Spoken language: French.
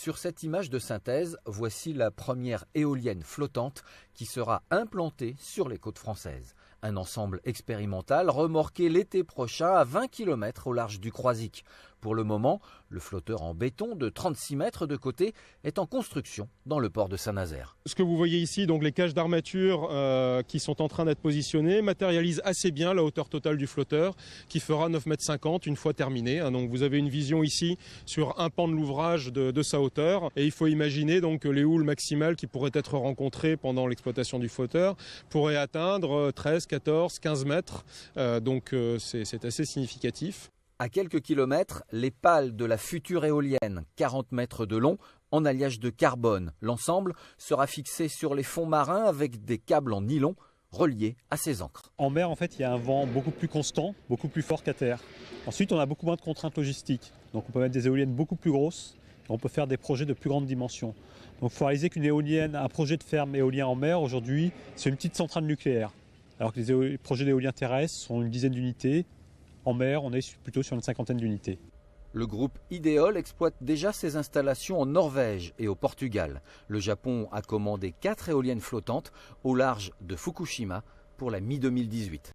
Sur cette image de synthèse, voici la première éolienne flottante qui sera implantée sur les côtes françaises. Un ensemble expérimental remorqué l'été prochain à 20 km au large du Croisic. Pour le moment, le flotteur en béton de 36 mètres de côté est en construction dans le port de Saint-Nazaire. Ce que vous voyez ici, donc les cages d'armature qui sont en train d'être positionnées, matérialisent assez bien la hauteur totale du flotteur qui fera 9,50 m une fois terminé. Donc vous avez une vision ici sur un pan de l'ouvrage de sa hauteur. Et il faut imaginer donc que les houles maximales qui pourraient être rencontrées pendant l'exploitation du flotteur pourraient atteindre 13, 14, 15 mètres. Donc c'est assez significatif. À quelques kilomètres, les pales de la future éolienne, 40 mètres de long, en alliage de carbone. L'ensemble sera fixé sur les fonds marins avec des câbles en nylon reliés à ces ancres. En mer, en fait, il y a un vent beaucoup plus constant, beaucoup plus fort qu'à terre. Ensuite, on a beaucoup moins de contraintes logistiques. Donc on peut mettre des éoliennes beaucoup plus grosses et on peut faire des projets de plus grande dimension. Donc il faut réaliser qu'une éolienne, un projet de ferme éolien en mer, aujourd'hui, c'est une petite centrale nucléaire. Alors que les projets d'éolien terrestre sont une dizaine d'unités. En mer, on est plutôt sur une cinquantaine d'unités. Le groupe Ideol exploite déjà ses installations en Norvège et au Portugal. Le Japon a commandé 4 éoliennes flottantes au large de Fukushima pour la mi-2018.